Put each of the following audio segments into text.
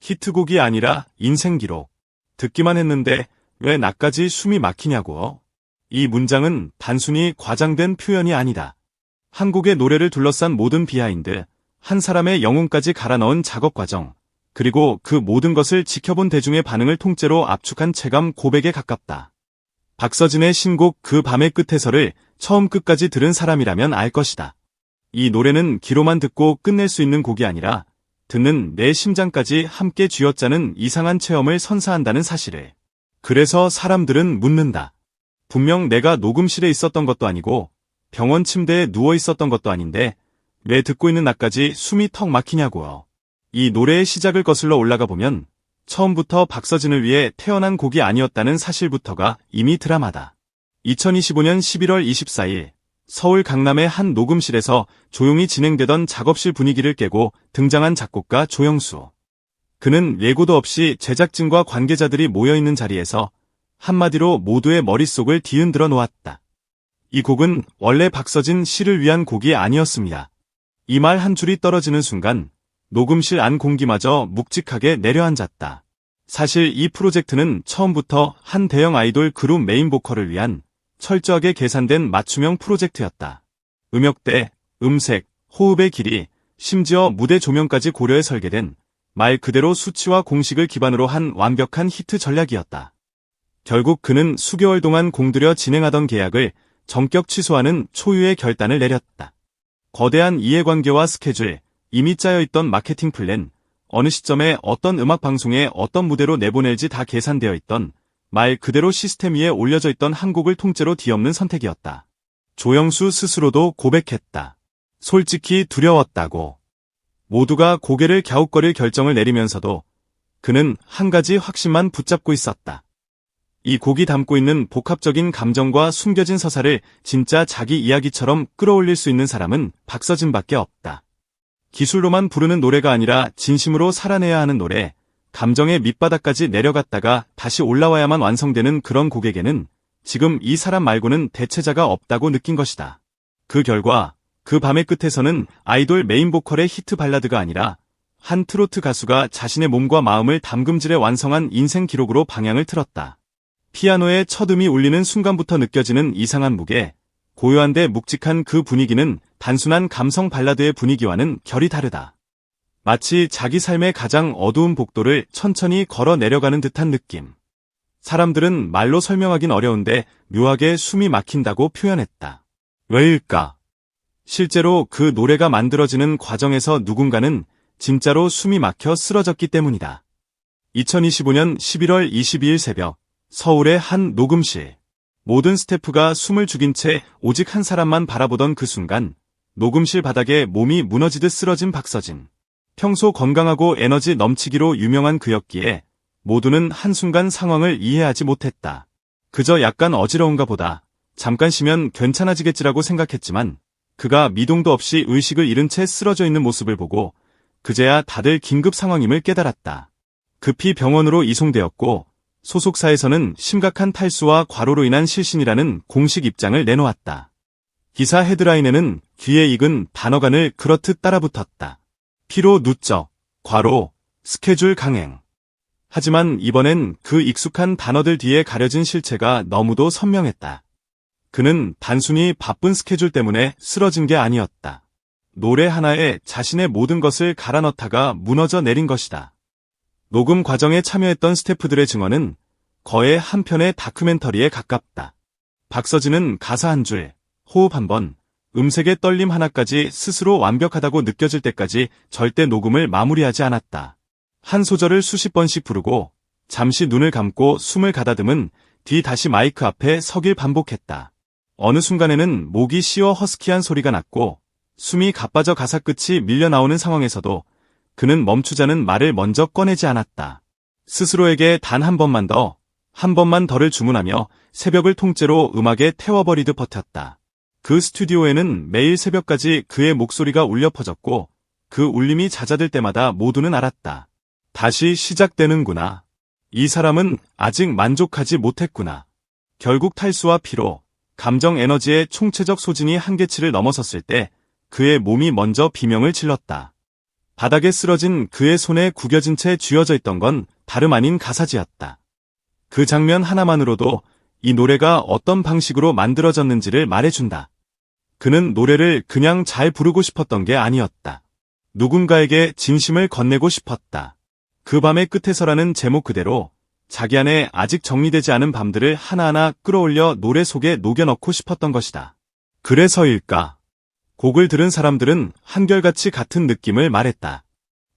히트곡이 아니라 인생 기록. 듣기만 했는데 왜 나까지 숨이 막히냐고. 이 문장은 단순히 과장된 표현이 아니다. 한 곡의 노래를 둘러싼 모든 비하인드, 한 사람의 영혼까지 갈아 넣은 작업 과정, 그리고 그 모든 것을 지켜본 대중의 반응을 통째로 압축한 체감 고백에 가깝다. 박서진의 신곡 그 밤의 끝에서를 처음 끝까지 들은 사람이라면 알 것이다. 이 노래는 귀로만 듣고 끝낼 수 있는 곡이 아니라 듣는 내 심장까지 함께 쥐어짜는 이상한 체험을 선사한다는 사실을. 그래서 사람들은 묻는다. 분명 내가 녹음실에 있었던 것도 아니고 병원 침대에 누워 있었던 것도 아닌데 왜 듣고 있는 나까지 숨이 턱 막히냐고요. 이 노래의 시작을 거슬러 올라가 보면 처음부터 박서진을 위해 태어난 곡이 아니었다는 사실부터가 이미 드라마다. 2025년 11월 24일 서울 강남의 한 녹음실에서 조용히 진행되던 작업실 분위기를 깨고 등장한 작곡가 조영수. 그는 예고도 없이 제작진과 관계자들이 모여있는 자리에서 한마디로 모두의 머릿속을 뒤흔들어 놓았다. 이 곡은 원래 박서진 씨를 위한 곡이 아니었습니다. 이 말 한 줄이 떨어지는 순간 녹음실 안 공기마저 묵직하게 내려앉았다. 사실 이 프로젝트는 처음부터 한 대형 아이돌 그룹 메인 보컬을 위한 철저하게 계산된 맞춤형 프로젝트였다. 음역대, 음색, 호흡의 길이, 심지어 무대 조명까지 고려해 설계된 말 그대로 수치와 공식을 기반으로 한 완벽한 히트 전략이었다. 결국 그는 수개월 동안 공들여 진행하던 계약을 전격 취소하는 초유의 결단을 내렸다. 거대한 이해관계와 스케줄, 이미 짜여있던 마케팅 플랜, 어느 시점에 어떤 음악방송에 어떤 무대로 내보낼지 다 계산되어 있던 말 그대로 시스템 위에 올려져 있던 한 곡을 통째로 뒤엎는 선택이었다. 조영수 스스로도 고백했다. 솔직히 두려웠다고. 모두가 고개를 갸웃거릴 결정을 내리면서도 그는 한 가지 확신만 붙잡고 있었다. 이 곡이 담고 있는 복합적인 감정과 숨겨진 서사를 진짜 자기 이야기처럼 끌어올릴 수 있는 사람은 박서진밖에 없다. 기술로만 부르는 노래가 아니라 진심으로 살아내야 하는 노래, 감정의 밑바닥까지 내려갔다가 다시 올라와야만 완성되는 그런 곡에게는 지금 이 사람 말고는 대체자가 없다고 느낀 것이다. 그 결과 그 밤의 끝에서는 아이돌 메인 보컬의 히트 발라드가 아니라 한 트로트 가수가 자신의 몸과 마음을 담금질해 완성한 인생 기록으로 방향을 틀었다. 피아노의 첫 음이 울리는 순간부터 느껴지는 이상한 무게, 고요한데 묵직한 그 분위기는 단순한 감성 발라드의 분위기와는 결이 다르다. 마치 자기 삶의 가장 어두운 복도를 천천히 걸어 내려가는 듯한 느낌. 사람들은 말로 설명하긴 어려운데 묘하게 숨이 막힌다고 표현했다. 왜일까? 실제로 그 노래가 만들어지는 과정에서 누군가는 진짜로 숨이 막혀 쓰러졌기 때문이다. 2025년 11월 22일 새벽, 서울의 한 녹음실. 모든 스태프가 숨을 죽인 채 오직 한 사람만 바라보던 그 순간, 녹음실 바닥에 몸이 무너지듯 쓰러진 박서진. 평소 건강하고 에너지 넘치기로 유명한 그였기에 모두는 한순간 상황을 이해하지 못했다. 그저 약간 어지러운가 보다. 잠깐 쉬면 괜찮아지겠지라고 생각했지만 그가 미동도 없이 의식을 잃은 채 쓰러져 있는 모습을 보고 그제야 다들 긴급 상황임을 깨달았다. 급히 병원으로 이송되었고 소속사에서는 심각한 탈수와 과로로 인한 실신이라는 공식 입장을 내놓았다. 기사 헤드라인에는 귀에 익은 단어간을 그렇듯 따라붙었다. 피로 누적, 과로, 스케줄 강행. 하지만 이번엔 그 익숙한 단어들 뒤에 가려진 실체가 너무도 선명했다. 그는 단순히 바쁜 스케줄 때문에 쓰러진 게 아니었다. 노래 하나에 자신의 모든 것을 갈아 넣다가 무너져 내린 것이다. 녹음 과정에 참여했던 스태프들의 증언은 거의 한 편의 다큐멘터리에 가깝다. 박서진은 가사 한 줄, 호흡 한 번, 음색의 떨림 하나까지 스스로 완벽하다고 느껴질 때까지 절대 녹음을 마무리하지 않았다. 한 소절을 수십 번씩 부르고 잠시 눈을 감고 숨을 가다듬은 뒤 다시 마이크 앞에 서길 반복했다. 어느 순간에는 목이 쉬어 허스키한 소리가 났고 숨이 가빠져 가사 끝이 밀려 나오는 상황에서도 그는 멈추자는 말을 먼저 꺼내지 않았다. 스스로에게 단 한 번만 더, 한 번만 더를 주문하며 새벽을 통째로 음악에 태워버리듯 버텼다. 그 스튜디오에는 매일 새벽까지 그의 목소리가 울려 퍼졌고 그 울림이 잦아들 때마다 모두는 알았다. 다시 시작되는구나. 이 사람은 아직 만족하지 못했구나. 결국 탈수와 피로, 감정 에너지의 총체적 소진이 한계치를 넘어섰을 때 그의 몸이 먼저 비명을 질렀다. 바닥에 쓰러진 그의 손에 구겨진 채 쥐어져 있던 건 다름 아닌 가사지였다. 그 장면 하나만으로도 이 노래가 어떤 방식으로 만들어졌는지를 말해준다. 그는 노래를 그냥 잘 부르고 싶었던 게 아니었다. 누군가에게 진심을 건네고 싶었다. 그 밤의 끝에서라는 제목 그대로 자기 안에 아직 정리되지 않은 밤들을 하나하나 끌어올려 노래 속에 녹여넣고 싶었던 것이다. 그래서일까? 곡을 들은 사람들은 한결같이 같은 느낌을 말했다.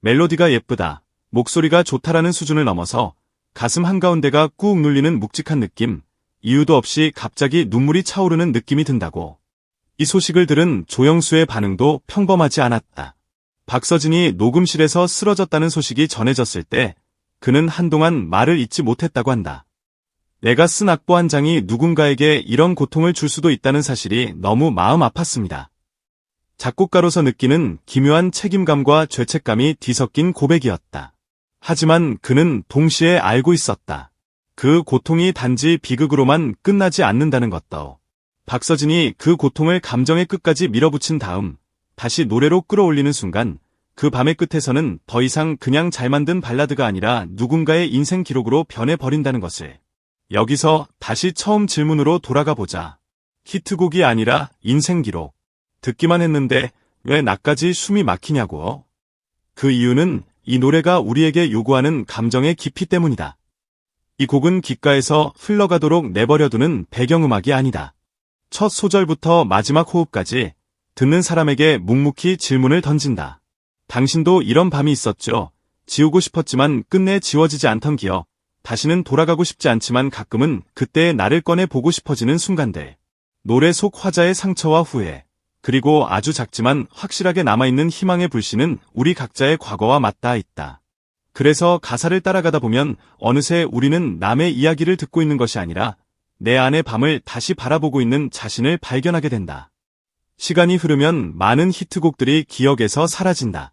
멜로디가 예쁘다, 목소리가 좋다라는 수준을 넘어서 가슴 한가운데가 꾹 눌리는 묵직한 느낌, 이유도 없이 갑자기 눈물이 차오르는 느낌이 든다고. 이 소식을 들은 조영수의 반응도 평범하지 않았다. 박서진이 녹음실에서 쓰러졌다는 소식이 전해졌을 때 그는 한동안 말을 잇지 못했다고 한다. 내가 쓴 악보 한 장이 누군가에게 이런 고통을 줄 수도 있다는 사실이 너무 마음 아팠습니다. 작곡가로서 느끼는 기묘한 책임감과 죄책감이 뒤섞인 고백이었다. 하지만 그는 동시에 알고 있었다. 그 고통이 단지 비극으로만 끝나지 않는다는 것도. 박서진이 그 고통을 감정의 끝까지 밀어붙인 다음 다시 노래로 끌어올리는 순간 그 밤의 끝에서는 더 이상 그냥 잘 만든 발라드가 아니라 누군가의 인생 기록으로 변해버린다는 것을. 여기서 다시 처음 질문으로 돌아가 보자. 히트곡이 아니라 인생 기록. 듣기만 했는데 왜 나까지 숨이 막히냐고. 그 이유는 이 노래가 우리에게 요구하는 감정의 깊이 때문이다. 이 곡은 귓가에서 흘러가도록 내버려두는 배경음악이 아니다. 첫 소절부터 마지막 호흡까지 듣는 사람에게 묵묵히 질문을 던진다. 당신도 이런 밤이 있었죠. 지우고 싶었지만 끝내 지워지지 않던 기억. 다시는 돌아가고 싶지 않지만 가끔은 그때의 나를 꺼내 보고 싶어지는 순간들. 노래 속 화자의 상처와 후회. 그리고 아주 작지만 확실하게 남아있는 희망의 불씨는 우리 각자의 과거와 맞닿아 있다. 그래서 가사를 따라가다 보면 어느새 우리는 남의 이야기를 듣고 있는 것이 아니라 내 안의 밤을 다시 바라보고 있는 자신을 발견하게 된다. 시간이 흐르면 많은 히트곡들이 기억에서 사라진다.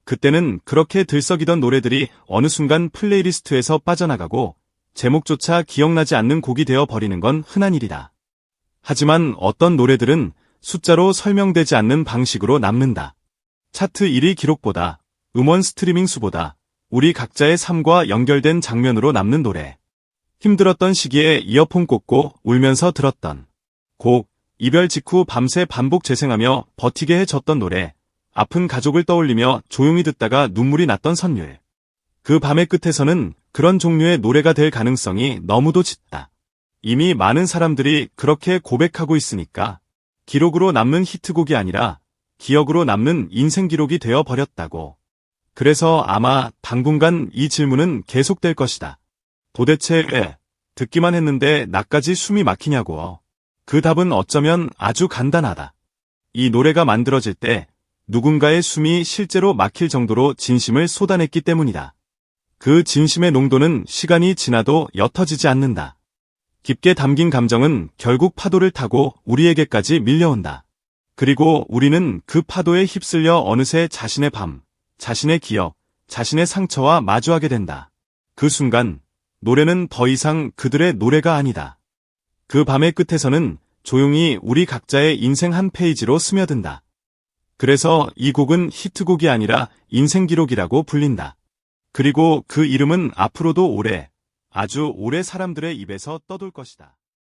그때는 그렇게 들썩이던 노래들이 어느 순간 플레이리스트에서 빠져나가고 제목조차 기억나지 않는 곡이 되어 버리는 건 흔한 일이다. 하지만 어떤 노래들은 숫자로 설명되지 않는 방식으로 남는다. 차트 1위 기록보다, 음원 스트리밍 수보다 우리 각자의 삶과 연결된 장면으로 남는 노래. 힘들었던 시기에 이어폰 꽂고 울면서 들었던 곡, 이별 직후 밤새 반복 재생하며 버티게 해줬던 노래, 아픈 가족을 떠올리며 조용히 듣다가 눈물이 났던 선율. 그 밤의 끝에서는 그런 종류의 노래가 될 가능성이 너무도 짙다. 이미 많은 사람들이 그렇게 고백하고 있으니까 기록으로 남는 히트곡이 아니라 기억으로 남는 인생 기록이 되어 버렸다고. 그래서 아마 당분간 이 질문은 계속될 것이다. 도대체 왜 듣기만 했는데 나까지 숨이 막히냐고. 그 답은 어쩌면 아주 간단하다. 이 노래가 만들어질 때 누군가의 숨이 실제로 막힐 정도로 진심을 쏟아냈기 때문이다. 그 진심의 농도는 시간이 지나도 옅어지지 않는다. 깊게 담긴 감정은 결국 파도를 타고 우리에게까지 밀려온다. 그리고 우리는 그 파도에 휩쓸려 어느새 자신의 밤, 자신의 기억, 자신의 상처와 마주하게 된다. 그 순간 노래는 더 이상 그들의 노래가 아니다. 그 밤의 끝에서는 조용히 우리 각자의 인생 한 페이지로 스며든다. 그래서 이 곡은 히트곡이 아니라 인생 기록이라고 불린다. 그리고 그 이름은 앞으로도 오래, 아주 오래 사람들의 입에서 떠돌 것이다.